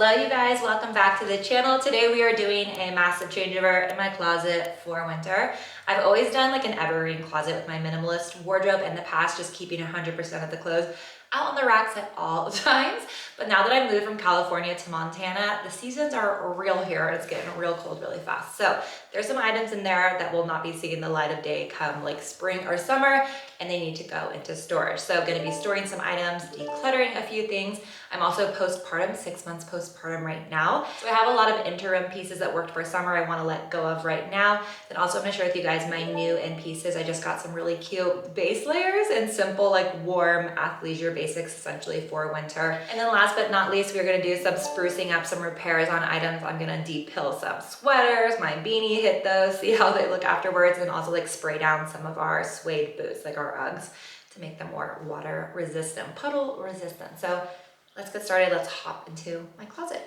Hello you guys, welcome back to the channel. Today we are doing a massive changeover in my closet for winter. I've always done like an evergreen closet with my minimalist wardrobe in the past, just keeping 100% of the clothes out on the racks at all times. But now that I've moved from California to Montana, the seasons are real here and it's getting real cold really fast. So there's some items in there that will not be seeing the light of day come like spring or summer, and they need to go into storage. So I'm gonna be storing some items, decluttering a few things. I'm also postpartum, 6 months postpartum right now. So I have a lot of interim pieces that worked for summer I wanna let go of right now. Then also I'm gonna share with you guys my new in pieces. I just got some really cute base layers and simple like warm athleisure basics essentially for winter. And then last but not least, we're gonna do some sprucing up, some repairs on items. I'm gonna depill some sweaters, my beanie, hit those, see how they look afterwards, and also like spray down some of our suede boots, like our Uggs, to make them more water resistant, puddle resistant. So let's get started. Let's hop into my closet.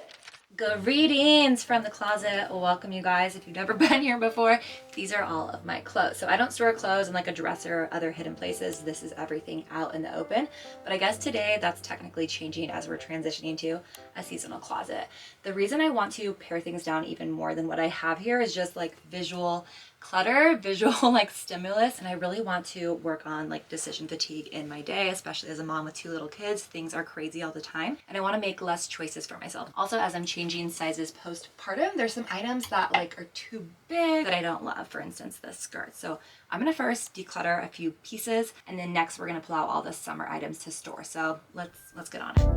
Greetings from the closet. Welcome you guys. If you've never been here before, these are all of my clothes. So I don't store clothes in like a dresser or other hidden places. This is everything out in the open. But I guess today that's technically changing as we're transitioning to a seasonal closet. The reason I want to pare things down even more than what I have here is just like visual clutter, visual like stimulus, and I really want to work on like decision fatigue in my day, especially as a mom with 2 little kids. Things are crazy all the time and I want to make less choices for myself. Also, as I'm changing sizes postpartum, there's some items that like are too big that I don't love. For instance, this skirt. So I'm gonna first declutter a few pieces, and then next we're gonna pull out all the summer items to store. So let's get on it.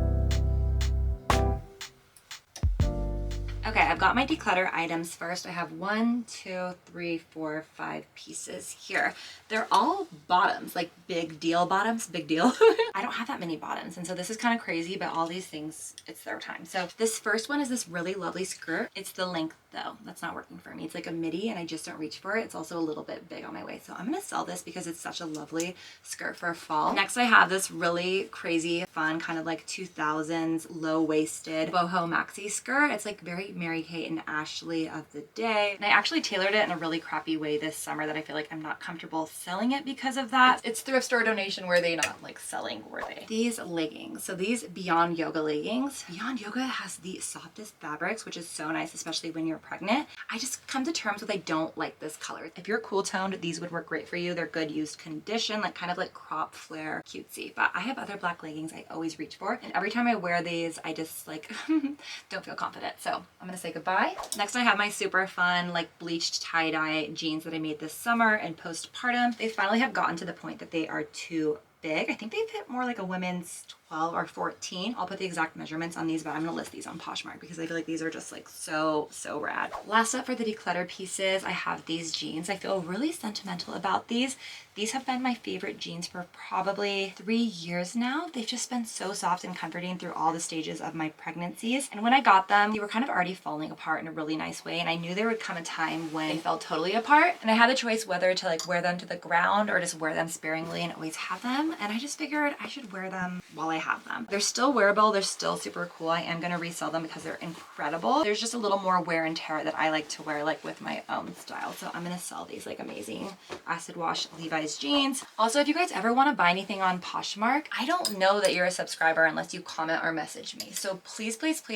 Okay, I've got my declutter items first. I have 1, 2, 3, 4, 5 pieces here. They're all bottoms, like big deal bottoms, big deal. I don't have that many bottoms, and so this is kind of crazy, but all these things, it's their time. So this first one is this really lovely skirt. It's the length though, that's not working for me. It's like a midi and I just don't reach for it. It's also a little bit big on my waist. So I'm gonna sell this because it's such a lovely skirt for fall. Next I have this really crazy, fun, kind of like 2000s low-waisted boho maxi skirt. It's like very Mary-Kate and Ashley of the day. And I actually tailored it in a really crappy way this summer that I feel like I'm not comfortable selling it because of that. It's thrift store donation worthy, not like selling worthy. These leggings. So these Beyond Yoga leggings. Beyond Yoga has the softest fabrics, which is so nice, especially when you're pregnant. I just come to terms with I don't like this color. If you're cool toned, these would work great for you. They're good used condition, like kind of like crop flare cutesy. But I have other black leggings I always reach for, and every time I wear these, I just like don't feel confident. So I'm gonna say goodbye. Next I have my super fun like bleached tie-dye jeans that I made this summer and postpartum. They finally have gotten to the point that they are too big. I think they fit more like a women's 12 or 14. I'll put the exact measurements on these, but I'm gonna list these on Poshmark because I feel like these are just like so rad. Last up for the declutter pieces, I have these jeans. I feel really sentimental about these. These have been my favorite jeans for probably 3 years now. They've just been so soft and comforting through all the stages of my pregnancies. And when I got them, they were kind of already falling apart in a really nice way. And I knew there would come a time when they fell totally apart. And I had the choice whether to like wear them to the ground or just wear them sparingly and always have them. And I just figured I should wear them while I have them. They're still wearable. They're still super cool. I am going to resell them because they're incredible. There's just a little more wear and tear that I like to wear like with my own style. So I'm going to sell these like amazing acid wash Levi's jeans. Also, if you guys ever want to buy anything on Poshmark, I don't know that you're a subscriber unless you comment or message me. So please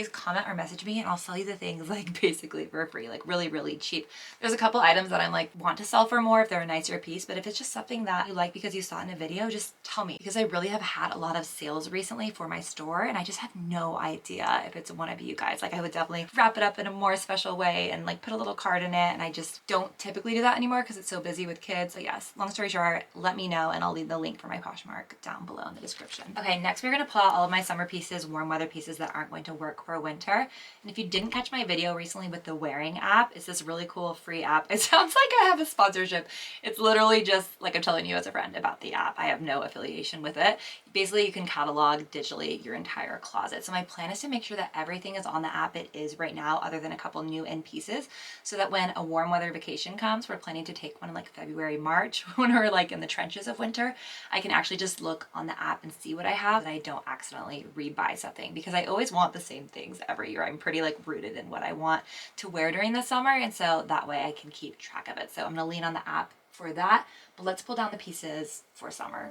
comment or message me and I'll sell you the things like basically for free, like really cheap. There's a couple items that I'm like want to sell for more if they're a nicer piece, but if it's just something that you like because you saw it in a video, just tell me, because I really have had a lot of sales recently for my store and I just have no idea if it's one of you guys. Like I would definitely wrap it up in a more special way and like put a little card in it, and I just don't typically do that anymore because it's so busy with kids. So yes, long story short, let me know and I'll leave the link for my Poshmark down below in the description. Okay, next we're gonna pull out all of my summer pieces, warm weather pieces that aren't going to work for winter. And if you didn't catch my video recently with the Wearing app, it's this really cool free app. It sounds like I have a sponsorship. It's literally just like I'm telling you as a friend about the app. I have no affiliation with it. Basically, you can catalog digitally your entire closet. So my plan is to make sure that everything is on the app. It is right now, other than a couple new in pieces, so that when a warm weather vacation comes, we're planning to take one in like February, March, when we're like in the trenches of winter, I can actually just look on the app and see what I have, and I don't accidentally rebuy something, because I always want the same things every year. I'm pretty like rooted in what I want to wear during the summer, and so that way I can keep track of it. So I'm gonna lean on the app for that, but let's pull down the pieces for summer.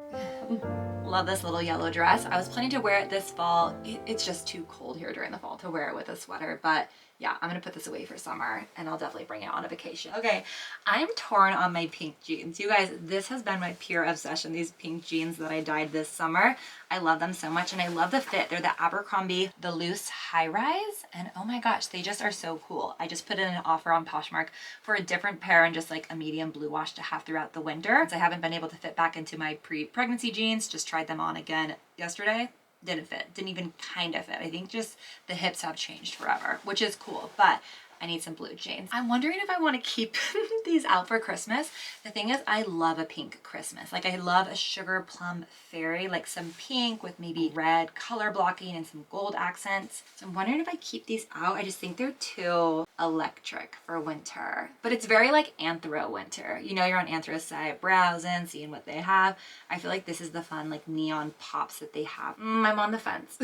Love this little yellow dress. I was planning to wear it this fall. It's just too cold here during the fall to wear it with a sweater, but yeah, I'm gonna put this away for summer and I'll definitely bring it on a vacation. Okay, I'm torn on my pink jeans. You guys, this has been my pure obsession, these pink jeans that I dyed this summer. I love them so much and I love the fit. They're the Abercrombie, the loose high rise, and oh my gosh, they just are so cool. I just put in an offer on Poshmark for a different pair and just like a medium blue wash to have throughout the winter. Since I haven't been able to fit back into my pre-pregnancy jeans, just tried them on again yesterday. Didn't fit, didn't even kind of fit. I think just the hips have changed forever, which is cool, but I need some blue jeans. I'm wondering if I want to keep these out for Christmas. The thing is, I love a pink Christmas. Like I love a sugar plum fairy, like some pink with maybe red color blocking and some gold accents. So I'm wondering if I keep these out. I just think they're too electric for winter, but it's very like anthro winter. You know, you're on Anthro's site browsing, seeing what they have. I feel like this is the fun like neon pops that they have. I'm on the fence.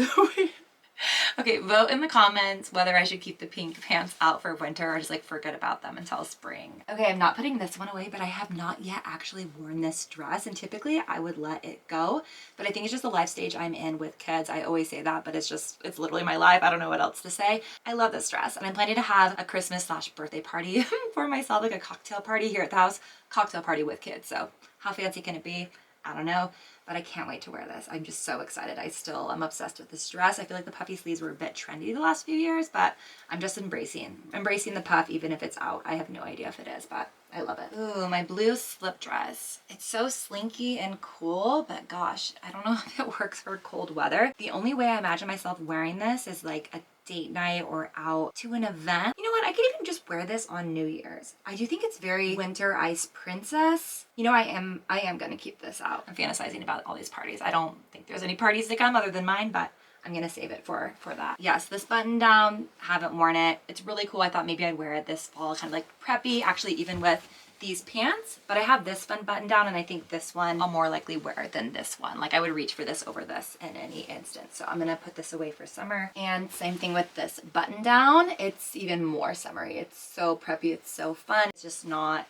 Okay, vote in the comments whether I should keep the pink pants out for winter or just like forget about them until spring. Okay, I'm not putting this one away, but I have not yet actually worn this dress, and typically I would let it go, but I think it's just the life stage I'm in with kids. I always say that, but it's literally my life. I don't know what else to say. I love this dress, and I'm planning to have a Christmas/birthday party for myself, like a cocktail party here at the house, cocktail party with kids. So how fancy can it be? I don't know, but I can't wait to wear this. I'm just so excited. I'm obsessed with this dress. I feel like the puffy sleeves were a bit trendy the last few years, but I'm just embracing the puff, even if it's out. I have no idea if it is, but I love it. Ooh, my blue slip dress. It's so slinky and cool, but gosh, I don't know if it works for cold weather. The only way I imagine myself wearing this is like a date night or out to an event. You know what? I could even just wear this on New Year's. I do think it's very winter ice princess. You know, I am gonna keep this out. I'm fantasizing about all these parties. I don't think there's any parties to come other than mine, but I'm gonna save it for that. Yes, this button down, haven't worn it. It's really cool. I thought maybe I'd wear it this fall, kind of like preppy, actually even with these pants, but I have this fun button down and I think this one I'll more likely wear than this one. Like I would reach for this over this in any instance. So I'm gonna put this away for summer. And same thing with this button down. It's even more summery. It's so preppy, it's so fun. It's just not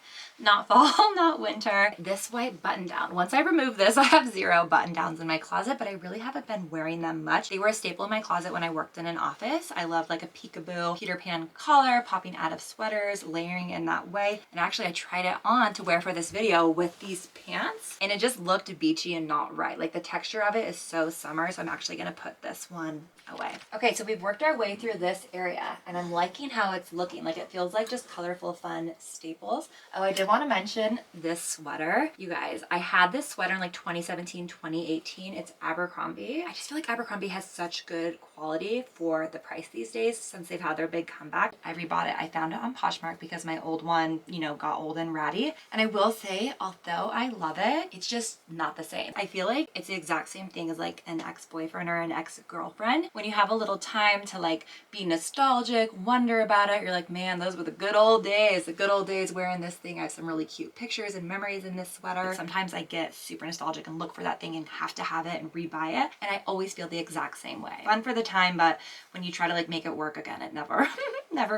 fall, not winter. This white button down. Once I remove this, I have 0 button downs in my closet, but I really haven't been wearing them much. They were a staple in my closet when I worked in an office. I loved like a peekaboo Peter Pan collar, popping out of sweaters, layering in that way. And actually I tried it on to wear for this video with these pants and it just looked beachy and not right. Like the texture of it is so summer, so I'm actually gonna put this one away. Okay, so we've worked our way through this area and I'm liking how it's looking. Like it feels like just colorful, fun staples. Oh, I did want to mention this sweater. You guys, I had this sweater in like 2017, 2018. It's Abercrombie. I just feel like Abercrombie has such good quality for the price these days since they've had their big comeback. I rebought it. I found it on Poshmark because my old one, you know, got old and ratty. And I will say, although I love it, it's just not the same. I feel like it's the exact same thing as like an ex-boyfriend or an ex-girlfriend. When you have a little time to like be nostalgic, wonder about it, you're like, man, those were the good old days wearing this thing. I have some really cute pictures and memories in this sweater. Sometimes I get super nostalgic and look for that thing and have to have it and rebuy it. And I always feel the exact same way. Fun for the time, but when you try to like make it work again, it never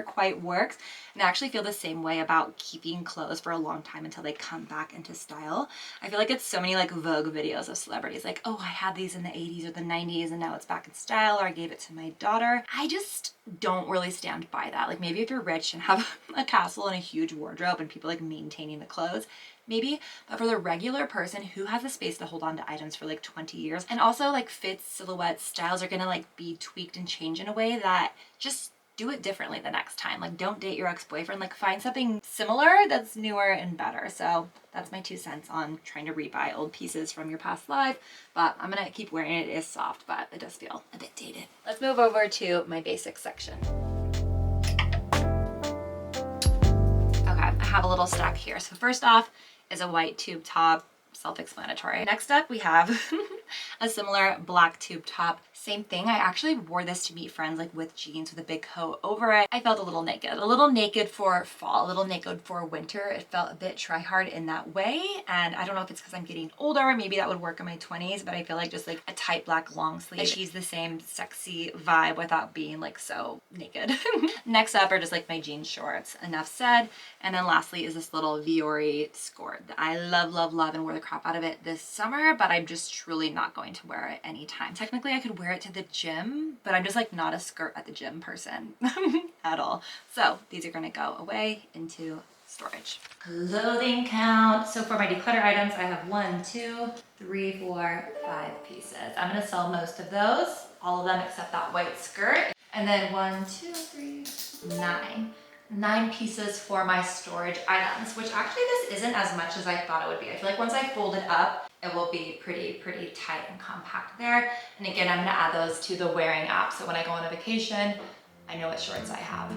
quite works. And I actually feel the same way about keeping clothes for a long time until they come back into style. I feel like it's so many like Vogue videos of celebrities like, oh, I had these in the 80s or the 90s and now it's back in style, or I gave it to my daughter. I just don't really stand by that. Like maybe if you're rich and have a castle and a huge wardrobe and people like maintaining the clothes, maybe, but for the regular person who has the space to hold on to items for like 20 years and also like fits, silhouettes, styles are gonna like be tweaked and change in a way that just do it differently the next time. Like don't date your ex-boyfriend, like find something similar that's newer and better. So that's my 2 cents on trying to rebuy old pieces from your past life, but I'm gonna keep wearing it. It is soft, but it does feel a bit dated. Let's move over to my basics section. Okay, I have a little stack here. So first off is a white tube top self-explanatory. Next up, we have a similar black tube top. Same thing. I actually wore this to meet friends, like with jeans with a big coat over it. I felt a little naked for fall, a little naked for winter. It felt a bit try hard in that way. And I don't know if it's because I'm getting older, maybe that would work in my 20s, but I feel like just like a tight black long sleeve achieves the same sexy vibe without being like so naked. Next up are just like my jean shorts. Enough said. And then lastly is this little Viore skirt that I love, love, love and wore the crap out of it this summer, but I'm just truly not going to wear it anytime. Technically I could wear it to the gym, but I'm just like not a skirt at the gym person at all. So these are gonna go away into storage. Clothing count. So for my declutter items, I have 1, 2, 3, 4, 5 pieces. I'm gonna sell most of those, all of them except that white skirt. And then 1, 2, 3, 9 pieces for my storage items, which actually this isn't as much as I thought it would be. I feel like once I fold it up, it will be pretty tight and compact there. And again, I'm gonna add those to the wearing app. So when I go on a vacation, I know what shorts I have.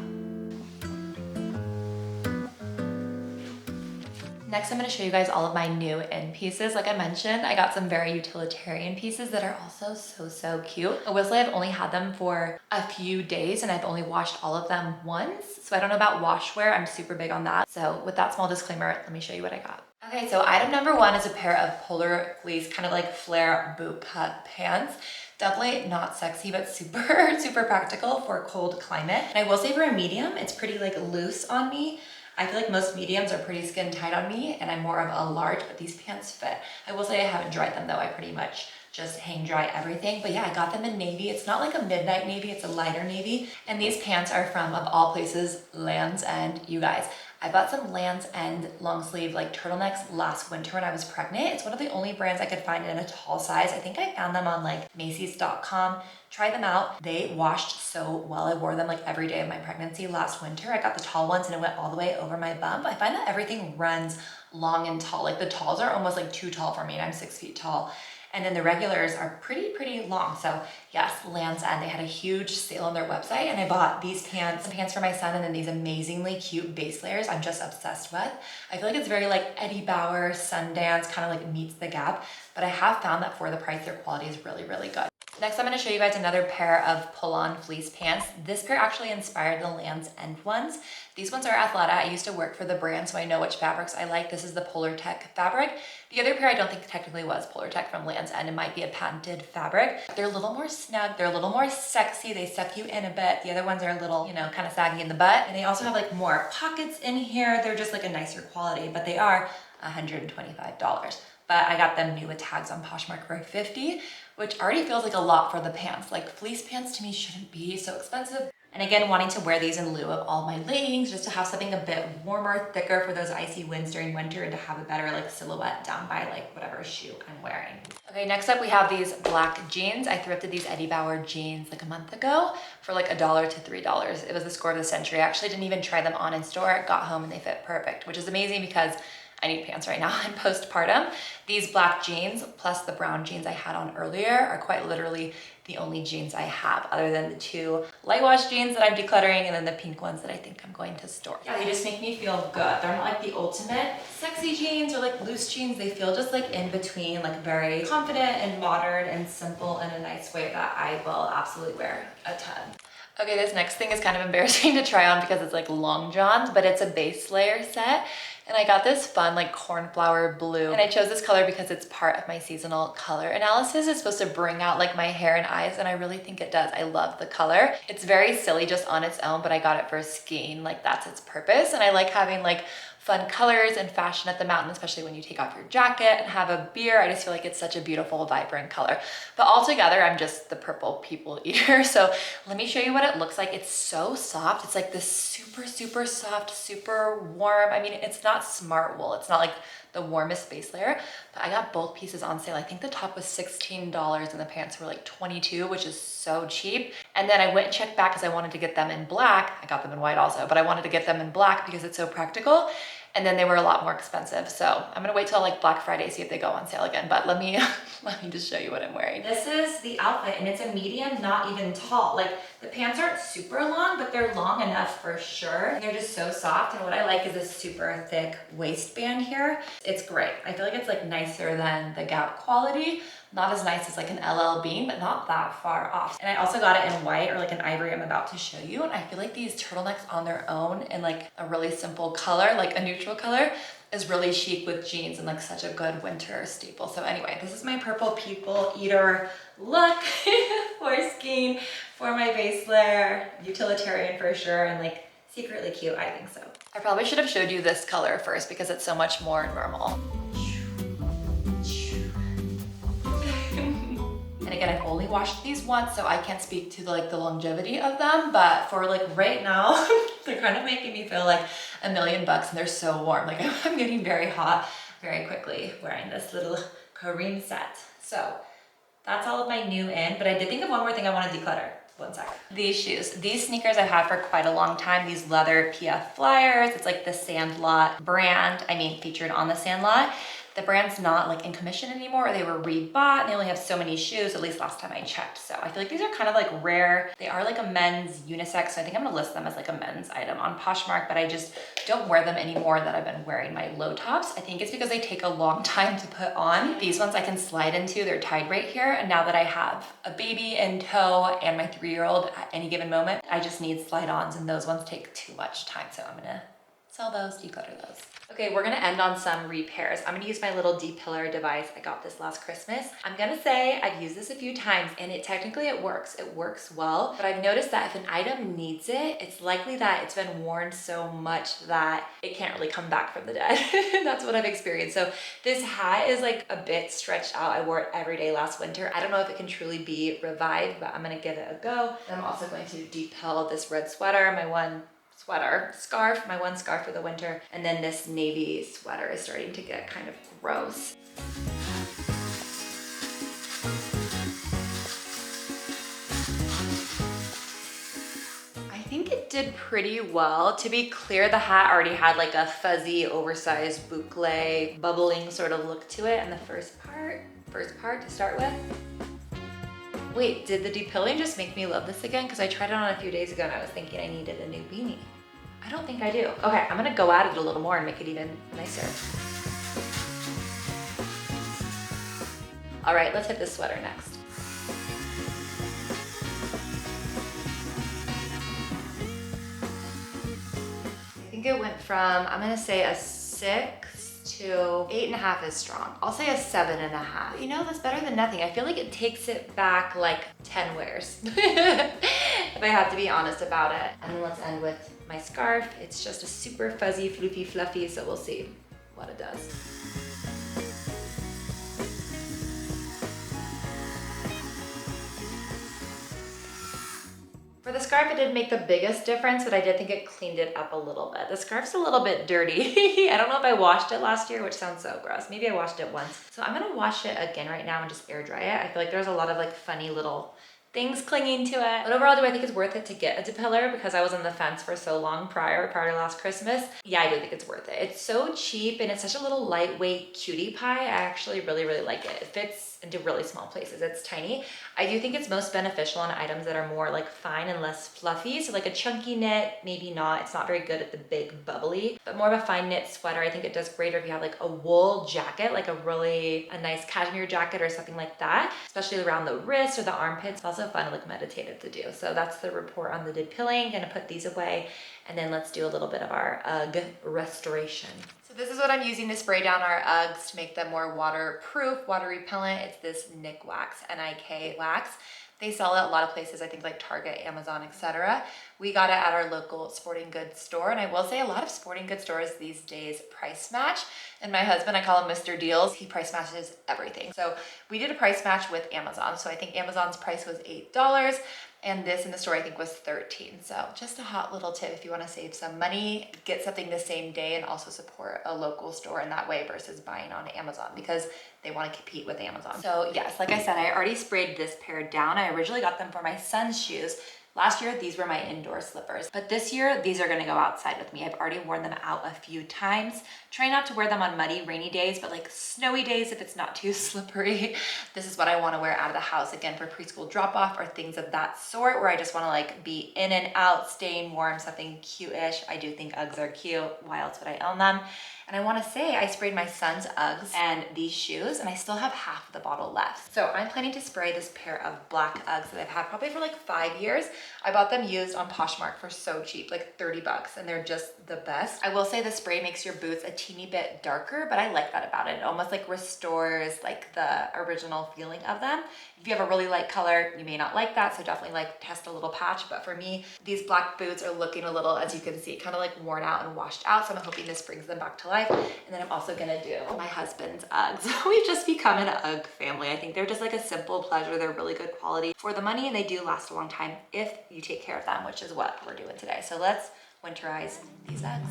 Next, I'm going to show you guys all of my new in pieces. Like I mentioned, I got some very utilitarian pieces that are also so cute. Obviously, I've only had them for a few days and I've only washed all of them once. So I don't know about washwear. I'm super big on that. So with that small disclaimer, let me show you what I got. Okay, so item number 1 is a pair of polar fleece, kind of like flare boot cut pants. Definitely not sexy, but super practical for a cold climate. And I will say for a medium, it's pretty like loose on me. I feel like most mediums are pretty skin tight on me and I'm more of a large, but these pants fit. I will say I haven't dried them though. I pretty much just hang dry everything. But yeah, I got them in navy. It's not like a midnight navy, it's a lighter navy. And these pants are from, of all places, Land's End. You guys, I bought some Land's End long sleeve like turtlenecks last winter when I was pregnant. It's one of the only brands I could find in a tall size. I think I found them on like Macy's.com. Try them out. They washed so well. I wore them like every day of my pregnancy last winter. I got the tall ones and it went all the way over my bum. I find that everything runs long and tall. Like the talls are almost like too tall for me and I'm 6 feet tall. And then the regulars are pretty long. So yes, Land's End, they had a huge sale on their website and I bought these pants for my son and then these amazingly cute base layers I'm just obsessed with. I feel like it's very like Eddie Bauer, Sundance, kind of like meets the gap, but I have found that for the price, their quality is really good. Next, I'm going to show you guys another pair of pull-on fleece pants. This pair actually inspired the Land's End ones. These ones are Athleta. I used to work for the brand, so I know which fabrics I like. This is the Polar Tech fabric. The other pair I don't think technically was Polar Tech from Land's End. It might be a patented fabric. They're a little more snug. They're a little more sexy. They suck you in a bit. The other ones are a little, you know, kind of saggy in the butt. And they also have like more pockets in here. They're just like a nicer quality, but they are $125. But I got them new with tags on Poshmark for $50, which already feels like a lot for the pants. Like fleece pants to me shouldn't be so expensive. And again, wanting to wear these in lieu of all my leggings, just to have something a bit warmer, thicker for those icy winds during winter and to have a better like silhouette down by like whatever shoe I'm wearing. Okay, next up we have these black jeans. I thrifted these Eddie Bauer jeans like a month ago for like $1 to $3. It was the score of the century. I actually didn't even try them on in store, got home and they fit perfect, which is amazing because I need pants right now in postpartum. These black jeans plus the brown jeans I had on earlier are quite literally the only jeans I have other than the 2 light wash jeans that I'm decluttering and then the pink ones that I think I'm going to store. Yeah, they just make me feel good. They're not like the ultimate sexy jeans or like loose jeans. They feel just like in between, like very confident and modern and simple in a nice way that I will absolutely wear a ton. Okay, this next thing is kind of embarrassing to try on because it's like long johns, but it's a base layer set. And I got this fun like cornflower blue. And I chose this color because it's part of my seasonal color analysis. It's supposed to bring out like my hair and eyes, and I really think it does. I love the color. It's very silly just on its own, but I got it for skiing. Like that's its purpose. And I like having like fun colors and fashion at the mountain, especially when you take off your jacket and have a beer. I just feel like it's such a beautiful, vibrant color. But altogether, I'm just the purple people eater. So let me show you what it looks like. It's so soft. It's like this super soft, super warm. I mean, it's not smart wool. It's not like the warmest base layer, but I got both pieces on sale. I think the top was $16 and the pants were like $22, which is so cheap. And then I went and checked back because I wanted to get them in black. I got them in white also, but I wanted to get them in black because it's so practical. and then they were a lot more expensive. So I'm gonna wait till like Black Friday, see if they go on sale again. But let me let me just show you what I'm wearing. This is the outfit, and it's a medium, not even tall. Like, the pants aren't super long, but they're long enough for sure. And they're just so soft. And what I like is this super thick waistband here. It's great. I feel like it's like nicer than the Gap quality. Not as nice as like an LL Bean, but not that far off. And I also got it in white or like an ivory I'm about to show you. And I feel like these turtlenecks on their own in like a really simple color, like a neutral color, is really chic with jeans and like such a good winter staple. So anyway, this is my purple people eater look for skiing, for my base layer, utilitarian for sure, and like secretly cute, I think so. I probably should have showed you this color first because it's so much more normal. And again, I've only washed these once, so I can't speak to the longevity of them, but for like right now, they're kind of making me feel like $1 million and they're so warm. Like I'm getting very hot very quickly wearing this little Kareem set. So that's all of my new in, but I did think of one more thing I want to declutter. One sec. These shoes. These sneakers I've had for quite a long time. These leather PF Flyers. It's like the Sandlot brand. I mean, featured on the Sandlot. The brand's not like in commission anymore. They were rebought and they only have so many shoes, at least last time I checked. So I feel like these are kind of like rare. They are like a men's unisex. So I think I'm gonna list them as like a men's item on Poshmark, but I just don't wear them anymore that I've been wearing my low tops. I think it's because they take a long time to put on. These ones I can slide into, they're tied right here. And now that I have a baby in tow and my 3-year-old at any given moment, I just need slide-ons and those ones take too much time. So I'm gonna sell those, declutter those. Okay, we're gonna end on some repairs. I'm gonna use my little depiller device. I got this last Christmas. I'm gonna say I've used this a few times and it works. It works well, but I've noticed that if an item needs it, it's likely that it's been worn so much that it can't really come back from the dead. That's what I've experienced. So this hat is like a bit stretched out. I wore it every day last winter. I don't know if it can truly be revived, but I'm gonna give it a go. And I'm also going to depill this red sweater, my one scarf for the winter, and then this navy sweater is starting to get kind of gross. I think it did pretty well. To be clear, the hat already had like a fuzzy, oversized boucle, bubbling sort of look to it, and the first part to start with. Wait, did the depilling just make me love this again? Because I tried it on a few days ago and I was thinking I needed a new beanie. I don't think I do. Okay, I'm gonna go at it a little more and make it even nicer. All right, let's hit this sweater next. I think it went from, I'm gonna say a 6 to 8.5 is strong. I'll say a 7.5. You know, that's better than nothing. I feel like it takes it back like 10 wears, if I have to be honest about it. And then let's end with my scarf. It's just a super fuzzy, floofy, fluffy, so we'll see what it does. For the scarf, it didn't make the biggest difference, but I did think it cleaned it up a little bit. The scarf's a little bit dirty. I don't know if I washed it last year, which sounds so gross. Maybe I washed it once. So I'm gonna wash it again right now and just air dry it. I feel like there's a lot of like funny little things clinging to it. But overall, do I think it's worth it to get a depiller because I was on the fence for so long prior to last Christmas? Yeah, I do think it's worth it. It's so cheap and it's such a little lightweight cutie pie. I actually really, really like it. It fits into really small places. It's tiny. I do think it's most beneficial on items that are more like fine and less fluffy. So like a chunky knit, maybe not. It's not very good at the big bubbly, but more of a fine knit sweater. I think it does great if you have like a wool jacket, like a nice cashmere jacket or something like that, especially around the wrist or the armpits. It's also fun, like meditative to do. So that's the report on the depilling. Gonna put these away and then let's do a little bit of our UGG restoration. So this is what I'm using to spray down our Uggs to make them more waterproof, water repellent. It's this Nick Wax, N-I-K wax. They sell it at a lot of places, I think like Target, Amazon, etc. We got it at our local sporting goods store. And I will say a lot of sporting goods stores these days price match. And my husband, I call him Mr. Deals. He price matches everything. So we did a price match with Amazon. So I think Amazon's price was $8. And this in the store I think was $13. So just a hot little tip if you want to save some money, get something the same day and also support a local store in that way versus buying on Amazon because they want to compete with Amazon. So yes, like I said, I already sprayed this pair down. I originally got them for my son's shoes. Last year, these were my indoor slippers, but this year, these are gonna go outside with me. I've already worn them out a few times. Try not to wear them on muddy, rainy days, but like snowy days if it's not too slippery. This is what I wanna wear out of the house, again, for preschool drop-off or things of that sort, where I just wanna like be in and out, staying warm, something cute-ish. I do think Uggs are cute. Why else would I own them? And I wanna say I sprayed my son's Uggs and these shoes, and I still have half of the bottle left. So I'm planning to spray this pair of black Uggs that I've had probably for like 5 years. I bought them used on Poshmark for so cheap, like 30 bucks, and they're just the best. I will say the spray makes your boots a teeny bit darker, but I like that about it. It almost like restores like the original feeling of them. If you have a really light color, you may not like that, so definitely like test a little patch. But for me, these black boots are looking a little, as you can see, kind of like worn out and washed out. So I'm hoping this brings them back to life. And then I'm also gonna do my husband's Uggs. We've just become an Ugg family. I think they're just like a simple pleasure. They're really good quality for the money, and they do last a long time if you take care of them, which is what we're doing today. So let's winterize these Uggs.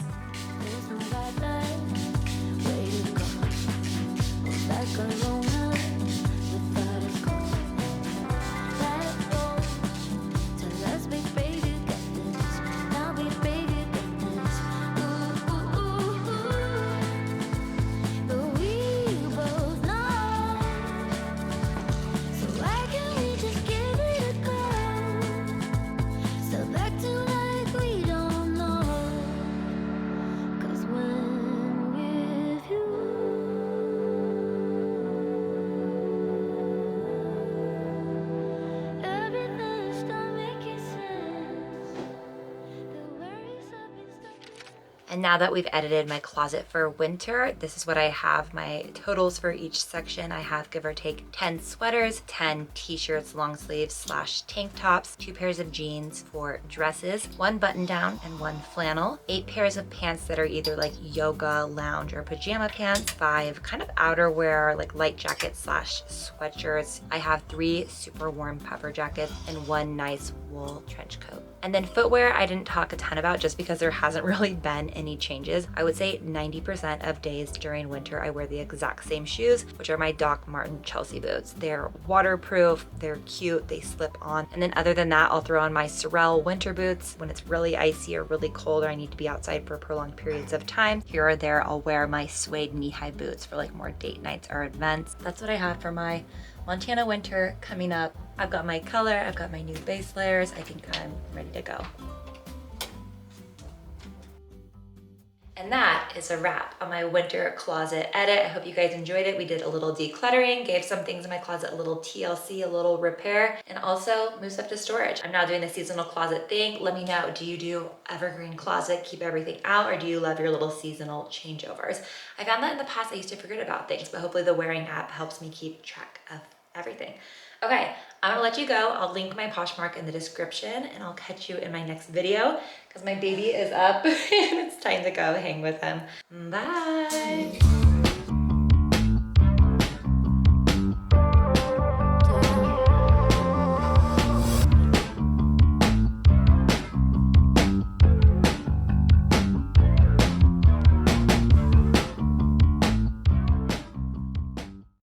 And now that we've edited my closet for winter, this is what I have, my totals for each section. I have, give or take, 10 sweaters, 10 t-shirts, long sleeves / tank tops, 2 pairs of jeans, 4 dresses, 1 button down and 1 flannel, 8 pairs of pants that are either like yoga, lounge, or pajama pants, 5 kind of outerwear, like light jackets / sweatshirts. I have 3 super warm puffer jackets and 1 nice wool trench coat. And then footwear, I didn't talk a ton about just because there hasn't really been any changes. I would say 90% of days during winter, I wear the exact same shoes, which are my Doc Marten Chelsea boots. They're waterproof, they're cute, they slip on. And then other than that, I'll throw on my Sorel winter boots when it's really icy or really cold or I need to be outside for prolonged periods of time. Here or there, I'll wear my suede knee-high boots for like more date nights or events. That's what I have for my Montana winter coming up. I've got my color, I've got my new base layers. I think I'm ready to go. And that is a wrap on my winter closet edit. I hope you guys enjoyed it. We did a little decluttering, gave some things in my closet a little TLC, a little repair, and also moved stuff to storage. I'm now doing the seasonal closet thing. Let me know, do you do evergreen closet, keep everything out, or do you love your little seasonal changeovers? I found that in the past I used to forget about things, but hopefully the Wearing app helps me keep track of everything. Okay, I'm gonna let you go. I'll link my Poshmark in the description and I'll catch you in my next video because my baby is up and it's time to go hang with him. Bye.